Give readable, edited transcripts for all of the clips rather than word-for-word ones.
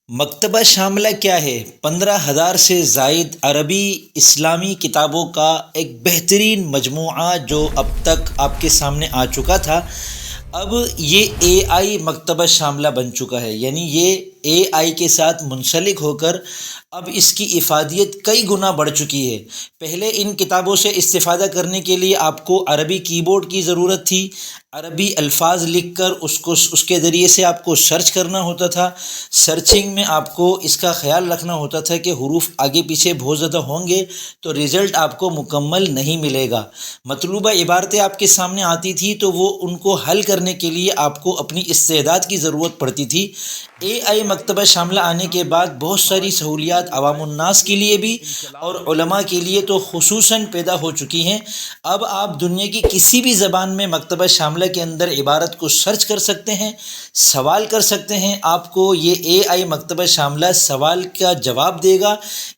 مکتبہ شاملہ کیا ہے؟ 15,000 سے زائد عربی اسلامی کتابوں کا ایک بہترین مجموعہ جو اب تک آپ کے سامنے آ چکا تھا، اب یہ اے آئی مکتبہ شاملہ بن چکا ہے، یعنی یہ اے آئی کے ساتھ منسلک ہو کر اب اس کی افادیت کئی گنا بڑھ چکی ہے۔ پہلے ان کتابوں سے استفادہ کرنے کے لیے آپ کو عربی کی بورڈ کی ضرورت تھی، عربی الفاظ لکھ کر اس کے ذریعے سے آپ کو سرچ کرنا ہوتا تھا۔ سرچنگ میں آپ کو اس کا خیال رکھنا ہوتا تھا کہ حروف آگے پیچھے بہت زیادہ ہوں گے تو رزلٹ آپ کو مکمل نہیں ملے گا۔ مطلوبہ عبارتیں آپ کے سامنے آتی تھی تو وہ ان کو حل کرنے کے لیے آپ کو اپنی استعداد کی ضرورت پڑتی تھی۔ اے آئی مکتبہ شاملہ آنے کے بعد بہت ساری سہولیات عوام الناس کے لیے بھی اور علماء کے لیے تو خصوصاً پیدا ہو چکی ہیں۔ اب آپ دنیا کی کسی بھی زبان میں مکتبہ شاملہ کے اندر عبارت کو سرچ کر سکتے ہیں، سوال کر سکتے ہیں، آپ کو یہ اے آئی مکتبہ شاملہ سوال کا جواب دے گا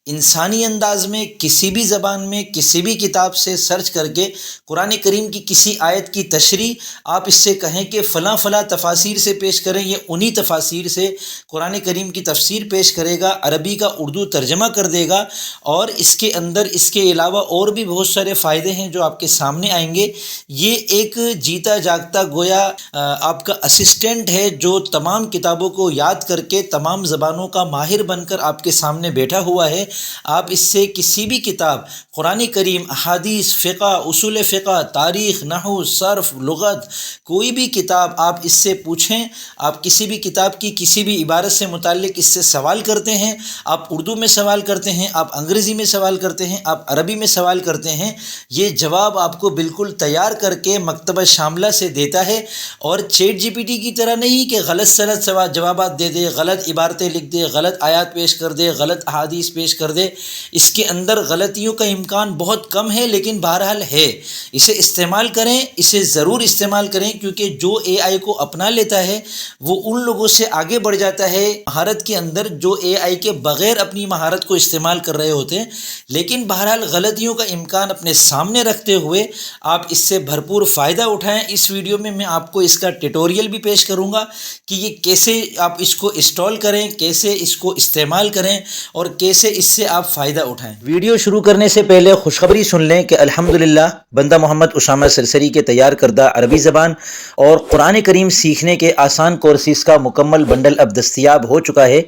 انسانی انداز میں، کسی بھی زبان میں، کسی بھی کتاب سے سرچ کر کے۔ قرآن کریم کی کسی آیت کی تشریح آپ اس سے کہیں کہ فلاں فلاں تفاسیر سے پیش کریں، یہ انہی تفاسیر سے قرآن کریم کی تفسیر پیش کرے گا، عربی کا اردو ترجمہ کر دے گا، اور اس کے اندر اس کے علاوہ اور بھی بہت سارے فائدے ہیں جو آپ کے سامنے آئیں گے۔ یہ ایک جیتا جاگتا گویا آپ کا اسسٹنٹ ہے جو تمام کتابوں کو یاد کر کے تمام زبانوں کا ماہر بن کر آپ کے سامنے بیٹھا ہوا ہے۔ آپ اس سے کسی بھی کتاب، قرآن کریم، احادیث، فقہ، اصول فقہ، تاریخ، نحو، صرف، لغت، کوئی بھی کتاب آپ اس سے پوچھیں، آپ کسی بھی کتاب کی کسی بھی عبارت سے متعلق اس سے سوال کرتے ہیں، آپ اردو میں سوال کرتے ہیں، آپ انگریزی میں سوال کرتے ہیں، آپ عربی میں سوال کرتے ہیں، یہ جواب آپ کو بالکل تیار کر کے مکتبہ شاملہ سے دیتا ہے۔ اور چیٹ جی پی ٹی کی طرح نہیں کہ غلط سلط جوابات دے دے، غلط عبارتیں لکھ دے، غلط آیات پیش کر دے، غلط احادیث پیش کر دے۔ اس کے اندر غلطیوں کا امکان بہت کم ہے، لیکن بہرحال ہے۔ اسے استعمال کریں، اسے ضرور استعمال کریں، کیونکہ جو اے آئی کو اپنا لیتا ہے وہ ان لوگوں سے آگے بڑھ جاتا ہے مہارت کے اندر جو اے آئی کے بغیر اپنی مہارت کو استعمال کر رہے ہوتے ہیں۔ لیکن بہرحال غلطیوں کا امکان اپنے سامنے رکھتے ہوئے آپ اس سے بھرپور فائدہ اٹھائیں۔ اس ویڈیو میں میں آپ کو اس کا ٹیٹوریل بھی پیش کروں گا کہ یہ کیسے آپ اس کو انسٹال کریں، کیسے اس کو استعمال کریں، اور کیسے اس سے آپ فائدہ اٹھائیں۔ ویڈیو شروع کرنے سے پہلے خوشخبری سن لیں کہ الحمدللہ بندہ محمد اسامہ سرسری کے تیار کردہ عربی زبان اور قرآن کریم سیکھنے کے آسان کورسز کا مکمل بنڈل اب دستیاب ہو چکا ہے،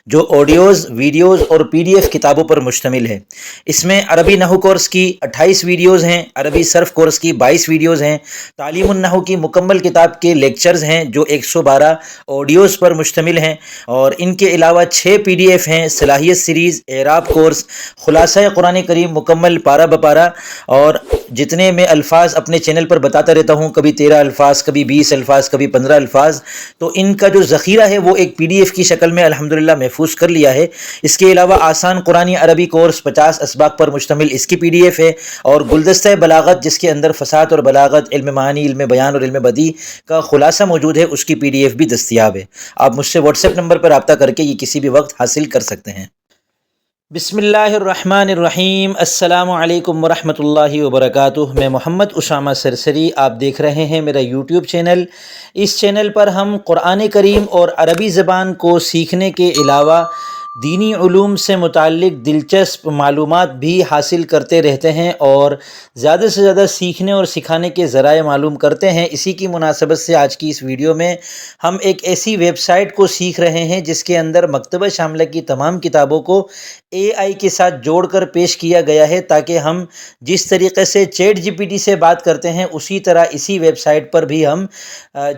جو آڈیوز، ویڈیوز اور پی ڈی ایف کتابوں پر مشتمل ہے۔ اس میں عربی نحو کورس کی 28 ویڈیوز ہیں، عربی صرف کورس کی 22 ویڈیوز ہیں، تعلیم النحو کی مکمل کتاب کے لیکچرز ہیں جو 112 آڈیوز پر مشتمل ہیں، اور ان کے علاوہ 6 پی ڈی ایف ہیں، صلاحیت سیریز، اعراب کورس، خلاصہ قرآن کریم مکمل پارہ بپارہ، اور جتنے میں الفاظ اپنے چینل پر بتاتا رہتا ہوں، کبھی 13 الفاظ، کبھی 20 الفاظ، کبھی 15 الفاظ، تو ان کا جو ذخیرہ ہے وہ ایک پی ڈی ایف کی شکل میں الحمدللہ محفوظ کر لیا ہے۔ اس کے علاوہ آسان قرآنی عربی کورس 50 اسباق پر مشتمل اس کی پی ڈی ایف ہے، اور گلدستہ بلاغت جس کے اندر فصاحت اور بلاغت، علم معانی، علم بیان اور علم بدیع کا خلاصہ موجود ہے، اس کی پی ڈی ایف بھی دستیاب ہے۔ آپ مجھ سے واٹس ایپ نمبر پر رابطہ کر کے یہ کسی بھی وقت حاصل کر سکتے ہیں۔ بسم اللہ الرحمن الرحیم۔ السلام علیکم ورحمۃ اللہ وبرکاتہ۔ میں محمد اسامہ سرسری، آپ دیکھ رہے ہیں میرا یوٹیوب چینل۔ اس چینل پر ہم قرآن کریم اور عربی زبان کو سیکھنے کے علاوہ دینی علوم سے متعلق دلچسپ معلومات بھی حاصل کرتے رہتے ہیں، اور زیادہ سے زیادہ سیکھنے اور سکھانے کے ذرائع معلوم کرتے ہیں۔ اسی کی مناسبت سے آج کی اس ویڈیو میں ہم ایک ایسی ویب سائٹ کو سیکھ رہے ہیں جس کے اندر مکتبہ شاملہ کی تمام کتابوں کو اے آئی کے ساتھ جوڑ کر پیش کیا گیا ہے، تاکہ ہم جس طریقے سے چیٹ جی پی ٹی سے بات کرتے ہیں اسی طرح اسی ویب سائٹ پر بھی ہم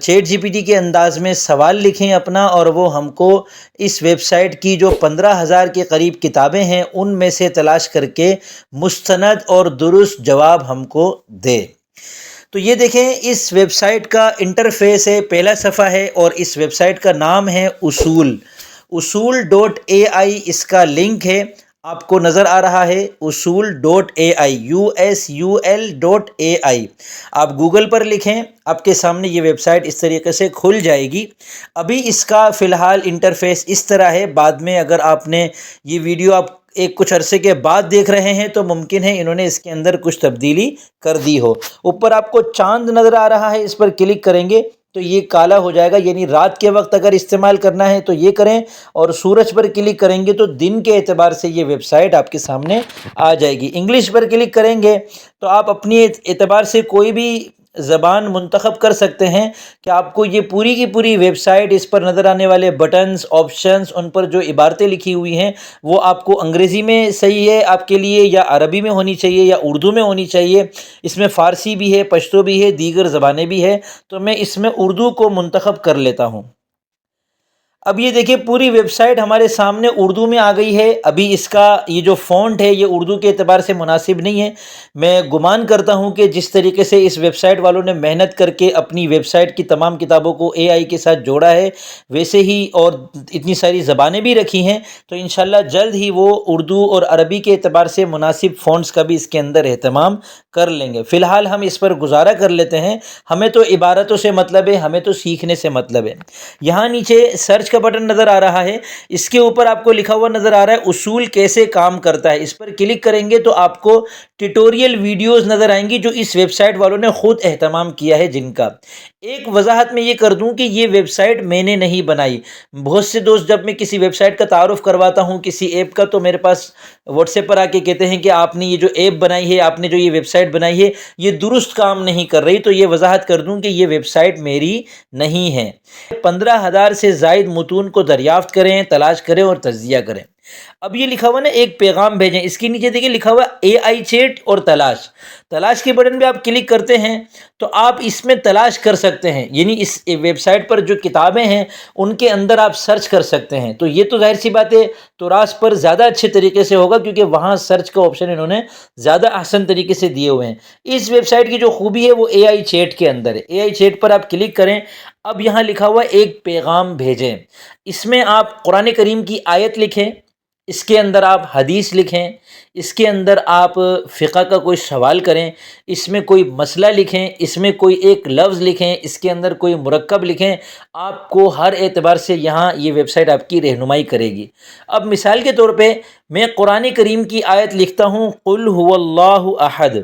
چیٹ جی پی ٹی کے انداز میں سوال لکھیں اپنا، اور وہ ہم کو اس ویب سائٹ کی جو 15,000 کے قریب کتابیں ہیں ان میں سے تلاش کر کے مستند اور درست جواب ہم کو دے۔ تو یہ دیکھیں، اس ویب سائٹ کا انٹرفیس ہے، پہلا صفحہ ہے، اور اس ویب سائٹ کا نام ہے usul.ai۔ اس کا لنک ہے، آپ کو نظر آ رہا ہے، usul.ai، usul.ai۔ آپ گوگل پر لکھیں، آپ کے سامنے یہ ویب سائٹ اس طریقے سے کھل جائے گی۔ ابھی اس کا فی الحال انٹرفیس اس طرح ہے، بعد میں اگر آپ نے یہ ویڈیو آپ کچھ عرصے کے بعد دیکھ رہے ہیں تو ممکن ہے انہوں نے اس کے اندر کچھ تبدیلی کر دی ہو۔ اوپر آپ کو چاند نظر آ رہا ہے، اس پر کلک کریں گے تو یہ کالا ہو جائے گا، یعنی رات کے وقت اگر استعمال کرنا ہے تو یہ کریں، اور سورج پر کلک کریں گے تو دن کے اعتبار سے یہ ویب سائٹ آپ کے سامنے آ جائے گی۔ انگلش پر کلک کریں گے تو آپ اپنی اعتبار سے کوئی بھی زبان منتخب کر سکتے ہیں کہ آپ کو یہ پوری کی پوری ویب سائٹ، اس پر نظر آنے والے بٹنز، آپشنز، ان پر جو عبارتیں لکھی ہوئی ہیں وہ آپ کو انگریزی میں صحیح ہے آپ کے لیے، یا عربی میں ہونی چاہیے، یا اردو میں ہونی چاہیے۔ اس میں فارسی بھی ہے، پشتو بھی ہے، دیگر زبانیں بھی ہے، تو میں اس میں اردو کو منتخب کر لیتا ہوں۔ اب یہ دیکھیں پوری ویب سائٹ ہمارے سامنے اردو میں آ گئی ہے۔ ابھی اس کا یہ جو فونٹ ہے یہ اردو کے اعتبار سے مناسب نہیں ہے۔ میں گمان کرتا ہوں کہ جس طریقے سے اس ویب سائٹ والوں نے محنت کر کے اپنی ویب سائٹ کی تمام کتابوں کو اے آئی کے ساتھ جوڑا ہے، ویسے ہی اور اتنی ساری زبانیں بھی رکھی ہیں، تو انشاءاللہ جلد ہی وہ اردو اور عربی کے اعتبار سے مناسب فونٹس کا بھی اس کے اندر اہتمام کر لیں گے۔ فی الحال ہم اس پر گزارا کر لیتے ہیں، ہمیں تو عبارتوں سے مطلب ہے، ہمیں تو سیکھنے سے مطلب ہے۔ یہاں نیچے سرچ کا بٹن نظر آ رہا ہے، اس کے اوپر آپ کو لکھا ہوا نظر آ رہا ہے اصول کیسے کام کرتا ہے۔ اس پر کلک کریں گے تو آپ کو ٹیوٹوریل ویڈیوز نظر آئیں گی جو اس ویب سائٹ والوں نے خود اہتمام کیا ہے جن کا۔ ایک وضاحت میں یہ کر دوں کہ یہ ویب سائٹ میں نے نہیں بنائی۔ بہت سے دوست جب میں کسی ویب سائٹ کا تعارف کرواتا ہوں کسی ایپ کا، تو میرے پاس واٹس ایپ پر آ کے کہتے ہیں کہ آپ نے یہ جو ایپ بنائی ہے، آپ نے جو یہ ویب سائٹ بنائی ہے، یہ درست کام نہیں کر رہی۔ تو یہ وضاحت کر دوں کہ یہ ویب سائٹ میری نہیں ہے۔ 15,000 سے زائد متون کو دریافت کریں، تلاش کریں اور تجزیہ کریں۔ اب یہ لکھا ہوا نا ایک پیغام بھیجیں، اس کے نیچے دیکھیں لکھا ہوا اے آئی چیٹ اور تلاش کے بٹن پہ آپ کلک کرتے ہیں تو آپ اس میں تلاش کر سکتے ہیں، یعنی اس ویب سائٹ پر جو کتابیں ہیں ان کے اندر آپ سرچ کر سکتے ہیں۔ تو یہ تو ظاہر سی بات ہے توراس پر زیادہ اچھے طریقے سے ہوگا، کیونکہ وہاں سرچ کا آپشن انہوں نے زیادہ احسن طریقے سے دیے ہوئے ہیں۔ اس ویب سائٹ کی جو خوبی ہے وہ اے آئی چیٹ کے اندر ہے۔ اے آئی چیٹ پر آپ کلک کریں، اب یہاں لکھا ہوا ایک پیغام بھیجیں، اس میں آپ قرآن کریم کی آیت لکھیں، اس کے اندر آپ حدیث لکھیں، اس کے اندر آپ فقہ کا کوئی سوال کریں، اس میں کوئی مسئلہ لکھیں، اس میں کوئی ایک لفظ لکھیں، اس کے اندر کوئی مرکب لکھیں۔ آپ کو ہر اعتبار سے یہاں یہ ویب سائٹ آپ کی رہنمائی کرے گی۔ اب مثال کے طور پہ میں قرآن کریم کی آیت لکھتا ہوں قل هو اللہ احد،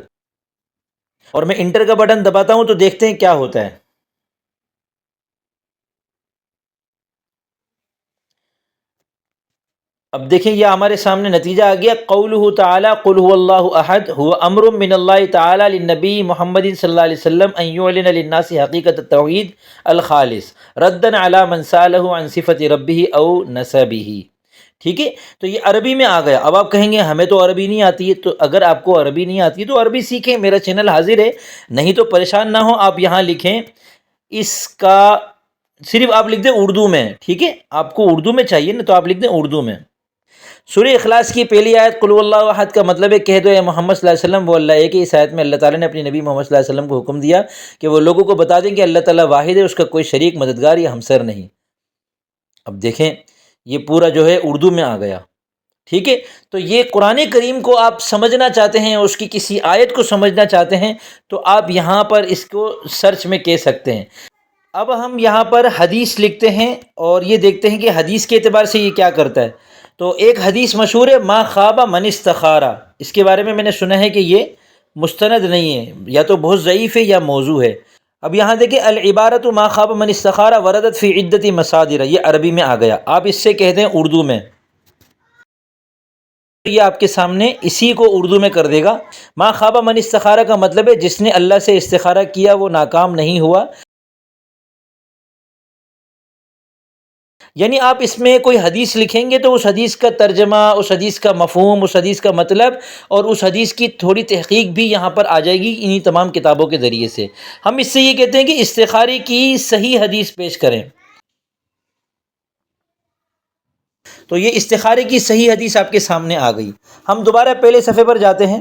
اور میں انٹر کا بٹن دباتا ہوں تو دیکھتے ہیں کیا ہوتا ہے۔ اب دیکھیں یہ ہمارے سامنے نتیجہ آ گیا، قولہ تعالی قل هو اللہ احد هو امر من اللہ تعالی للنبی محمد صلی اللہ علیہ وسلم ان یعلن للناس حقیقت التوحید الخالص ردا علی من سالہ عن صفت ربہ او نسبہ۔ ٹھیک ہے، تو یہ عربی میں آ گیا۔ اب آپ کہیں گے ہمیں تو عربی نہیں آتی ہے، تو اگر آپ کو عربی نہیں آتی ہے تو عربی سیکھیں، میرا چینل حاضر ہے، نہیں تو پریشان نہ ہو، آپ یہاں لکھیں اس کا صرف آپ لکھ دیں اردو میں۔ ٹھیک ہے، آپ کو اردو میں چاہیے نا، تو آپ لکھ دیں اردو میں۔ سورہ اخلاص کی پہلی آیت قل هو اللہ احد کا مطلب ہے کہہ دو اے محمد صلی اللہ علیہ وسلم وہ اللہ ہے، کہ اس آیت میں اللہ تعالیٰ نے اپنی نبی محمد صلی اللہ علیہ وسلم کو حکم دیا کہ وہ لوگوں کو بتا دیں کہ اللہ تعالیٰ واحد ہے، اس کا کوئی شریک، مددگار یا ہمسر نہیں۔ اب دیکھیں یہ پورا جو ہے اردو میں آ گیا۔ ٹھیک ہے، تو یہ قرآن کریم کو آپ سمجھنا چاہتے ہیں، اس کی کسی آیت کو سمجھنا چاہتے ہیں تو آپ یہاں پر اس کو سرچ میں کہہ سکتے ہیں۔ اب ہم یہاں پر حدیث لکھتے ہیں اور یہ دیکھتے ہیں کہ حدیث کے اعتبار سے یہ کیا کرتا ہے۔ تو ایک حدیث مشہور ہے ما خاب من استخارا، اس کے بارے میں نے سنا ہے کہ یہ مستند نہیں ہے، یا تو بہت ضعیف ہے یا موضوع ہے۔ اب یہاں دیکھیں العبارۃ ما خاب من استخارا وردت فی عدۃ مصادر، یہ عربی میں آ گیا، آپ اس سے کہہ دیں اردو میں، یہ آپ کے سامنے اسی کو اردو میں کر دے گا۔ ما خاب من استخارا کا مطلب ہے جس نے اللہ سے استخارہ کیا وہ ناکام نہیں ہوا، یعنی آپ اس میں کوئی حدیث لکھیں گے تو اس حدیث کا ترجمہ، اس حدیث کا مفہوم، اس حدیث کا مطلب اور اس حدیث کی تھوڑی تحقیق بھی یہاں پر آ جائے گی انہی تمام کتابوں کے ذریعے سے۔ ہم اس سے یہ کہتے ہیں کہ استخارے کی صحیح حدیث پیش کریں، تو یہ استخارے کی صحیح حدیث آپ کے سامنے آ گئی۔ ہم دوبارہ پہلے صفحے پر جاتے ہیں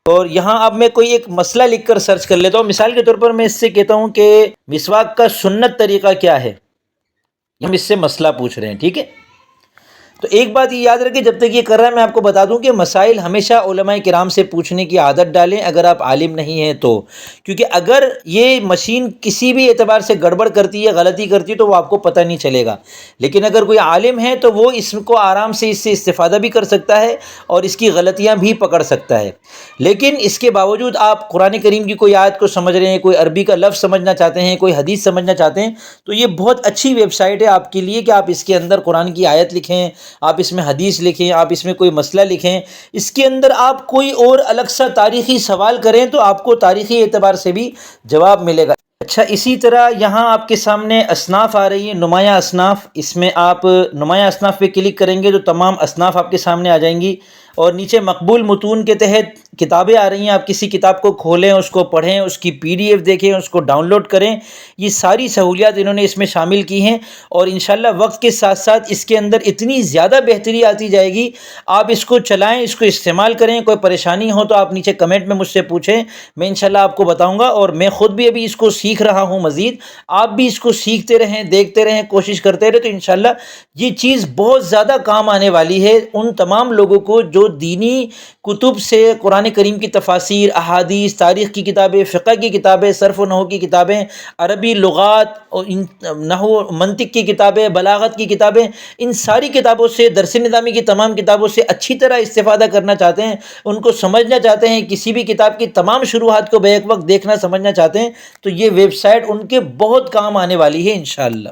اور یہاں اب میں کوئی ایک مسئلہ لکھ کر سرچ کر لیتا ہوں۔ مثال کے طور پر میں اس سے کہتا ہوں کہ مسواک کا سنت طریقہ کیا ہے، ہم اس سے مسئلہ پوچھ رہے ہیں۔ ٹھیک ہے، تو ایک بات یہ یاد رکھیں، جب تک یہ کر رہا ہے میں آپ کو بتا دوں کہ مسائل ہمیشہ علماء کرام سے پوچھنے کی عادت ڈالیں اگر آپ عالم نہیں ہیں تو، کیونکہ اگر یہ مشین کسی بھی اعتبار سے گڑبڑ کرتی ہے، غلطی کرتی ہے، تو وہ آپ کو پتہ نہیں چلے گا، لیکن اگر کوئی عالم ہے تو وہ اس کو آرام سے اس سے استفادہ بھی کر سکتا ہے اور اس کی غلطیاں بھی پکڑ سکتا ہے۔ لیکن اس کے باوجود آپ قرآن کریم کی کوئی آیت کو سمجھ رہے ہیں، کوئی عربی کا لفظ سمجھنا چاہتے ہیں، کوئی حدیث سمجھنا چاہتے ہیں، تو یہ بہت اچھی ویب سائٹ ہے آپ کے لیے کہ آپ اس کے اندر قرآن کی آیت لکھیں، آپ اس میں حدیث لکھیں، آپ اس میں کوئی مسئلہ لکھیں، اس کے اندر آپ کوئی اور الگ سا تاریخی سوال کریں تو آپ کو تاریخی اعتبار سے بھی جواب ملے گا۔ اچھا، اسی طرح یہاں آپ کے سامنے اصناف آ رہی ہیں، نمایاں اصناف، اس میں آپ نمایاں اصناف پہ کلک کریں گے تو تمام اصناف آپ کے سامنے آ جائیں گی، اور نیچے مقبول متون کے تحت کتابیں آ رہی ہیں، آپ کسی کتاب کو کھولیں، اس کو پڑھیں، اس کی PDF دیکھیں، اس کو ڈاؤن لوڈ کریں، یہ ساری سہولیات انہوں نے اس میں شامل کی ہیں، اور انشاءاللہ وقت کے ساتھ ساتھ اس کے اندر اتنی زیادہ بہتری آتی جائے گی، آپ اس کو چلائیں، اس کو استعمال کریں، کوئی پریشانی ہو تو آپ نیچے کمنٹ میں مجھ سے پوچھیں، میں انشاءاللہ آپ کو بتاؤں گا، اور میں خود بھی ابھی اس کو سیکھ رہا ہوں مزید، آپ بھی اس کو سیکھتے رہیں، دیکھتے رہیں، کوشش کرتے رہیں، تو انشاءاللہ یہ چیز بہت زیادہ کام آنے والی ہے ان تمام لوگوں کو جو دینی کتب سے قرآن کریم کی تفاسیر، احادیث، تاریخ کی کتابیں، فقہ کی کتابیں، صرف و نحو کی کتابیں، عربی لغات اور نحو منطق کی کتابیں، بلاغت کی کتابیں، ان ساری کتابوں سے، درس نظامی کی تمام کتابوں سے اچھی طرح استفادہ کرنا چاہتے ہیں، ان کو سمجھنا چاہتے ہیں، کسی بھی کتاب کی تمام شروحات کو بیک وقت دیکھنا سمجھنا چاہتے ہیں، تو یہ ویب سائٹ ان کے بہت کام آنے والی ہے انشاءاللہ۔